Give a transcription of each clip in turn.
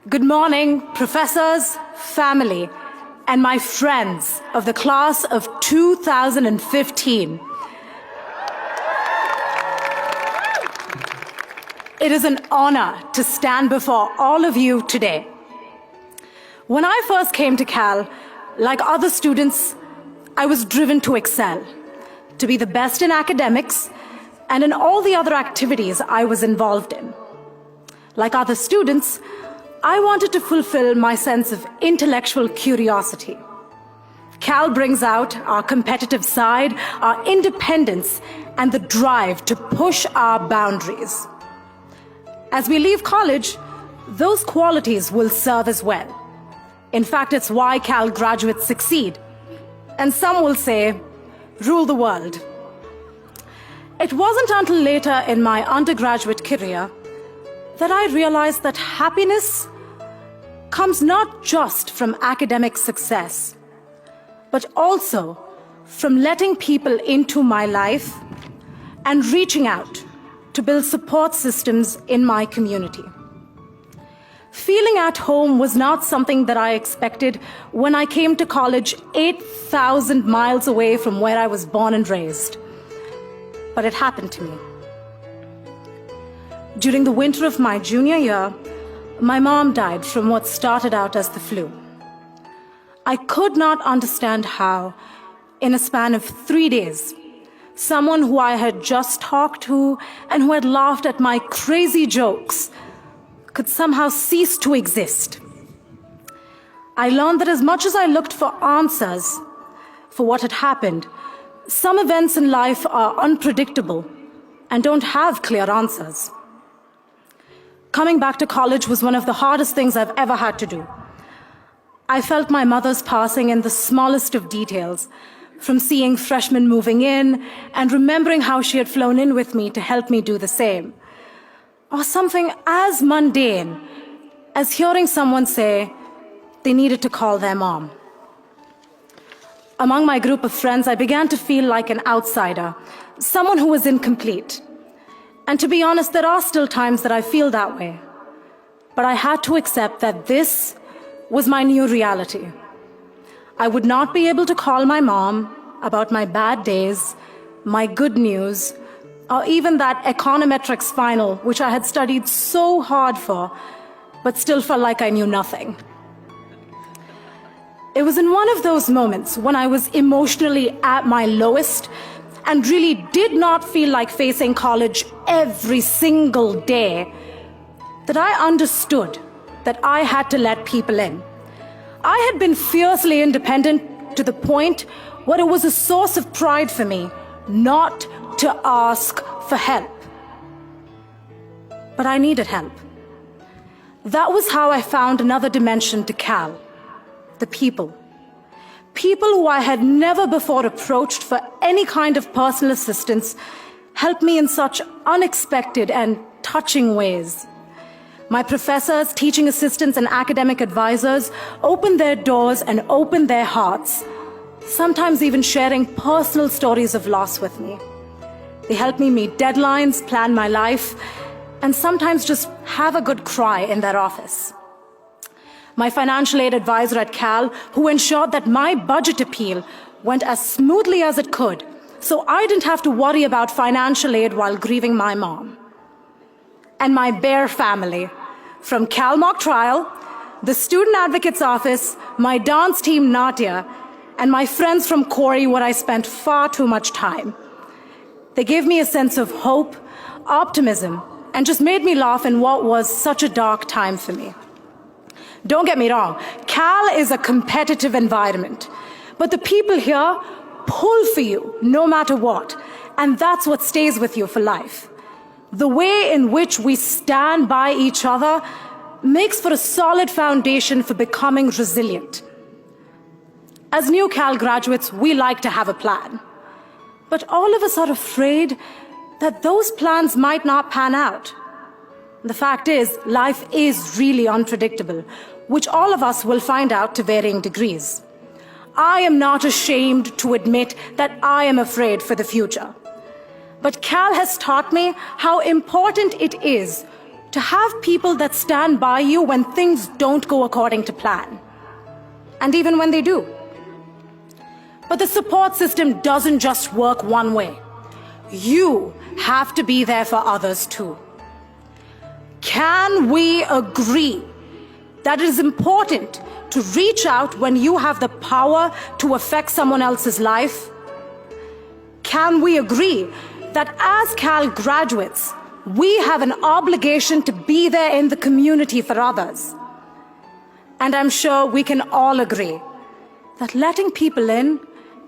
Good morning, professors, family, and my friends of the class of 2015. It is an honor to stand before all of you today. When I first came to Cal, like other students, I was driven to excel, to be the best in academics and in all the other activities I was involved in. Like other students, I wanted to fulfill my sense of intellectual curiosity. Cal brings out our competitive side, our independence, and the drive to push our boundaries. As we leave college, those qualities will serve as well. In fact, it's why Cal graduates succeed. And some will say, rule the world. It wasn't until later in my undergraduate career that I realized that happiness comes not just from academic success, but also from letting people into my life and reaching out to build support systems in my community. Feeling at home was not something that I expected when I came to college 8,000 miles away from where I was born and raised. But it happened to me. During the winter of my junior year, my mom died from what started out as the flu. I could not understand how, in a span of 3 days, someone who I had just talked to and who had laughed at my crazy jokes could somehow cease to exist. I learned that as much as I looked for answers for what had happened, some events in life are unpredictable and don't have clear answers. Coming back to college was one of the hardest things I've ever had to do. I felt my mother's passing in the smallest of details, from seeing freshmen moving in and remembering how she had flown in with me to help me do the same, or something as mundane as hearing someone say they needed to call their mom. Among my group of friends, I began to feel like an outsider, someone who was incomplete. And to be honest, there are still times that I feel that way. But I had to accept that this was my new reality. I would not be able to call my mom about my bad days, my good news, or even that econometrics final, which I had studied so hard for, but still felt like I knew nothing. It was in one of those moments when I was emotionally at my lowest and really did not feel like facing college every single day that I understood that I had to let people in. I had been fiercely independent to the point where it was a source of pride for me not to ask for help. But I needed help. That was how I found another dimension to Cal, the people. People who I had never before approached for any kind of personal assistance helped me in such unexpected and touching ways. My professors, teaching assistants, and academic advisors opened their doors and opened their hearts, sometimes even sharing personal stories of loss with me. They helped me meet deadlines, plan my life, and sometimes just have a good cry in their office. My financial aid advisor at Cal, who ensured that my budget appeal went as smoothly as it could, so I didn't have to worry about financial aid while grieving my mom. And my Bear family, from Cal Mock Trial, the Student Advocate's Office, my dance team Natya, and my friends from Corey, where I spent far too much time. They gave me a sense of hope, optimism, and just made me laugh in what was such a dark time for me. Don't get me wrong, Cal is a competitive environment, but the people here pull for you no matter what, and that's what stays with you for life. The way in which we stand by each other makes for a solid foundation for becoming resilient. As new Cal graduates, we like to have a plan, but all of us are afraid that those plans might not pan out. The fact is, life is really unpredictable, which all of us will find out to varying degrees. I am not ashamed to admit that I am afraid for the future. But Cal has taught me how important it is to have people that stand by you when things don't go according to plan, and even when they do. But the support system doesn't just work one way. You have to be there for others too. Can we agree that it is important to reach out when you have the power to affect someone else's life? Can we agree that as Cal graduates, we have an obligation to be there in the community for others? And I'm sure we can all agree that letting people in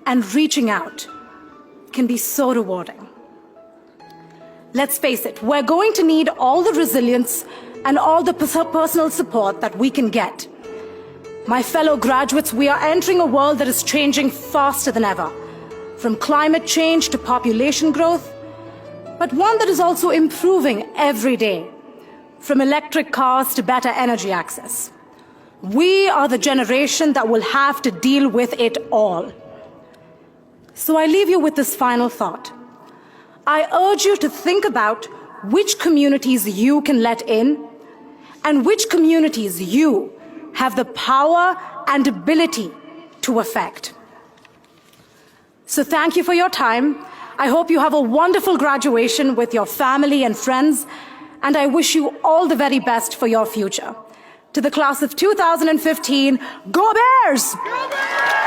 and reaching out can be so rewarding. Let's face it, we're going to need all the resilience and all the personal support that we can get. My fellow graduates, we are entering a world that is changing faster than ever, from climate change to population growth, but one that is also improving every day, from electric cars to better energy access. We are the generation that will have to deal with it all. So I leave you with this final thought. I urge you to think about which communities you can let in and which communities you have the power and ability to affect. So thank you for your time. I hope you have a wonderful graduation with your family and friends, and I wish you all the very best for your future. To the class of 2015, go Bears! Go Bears!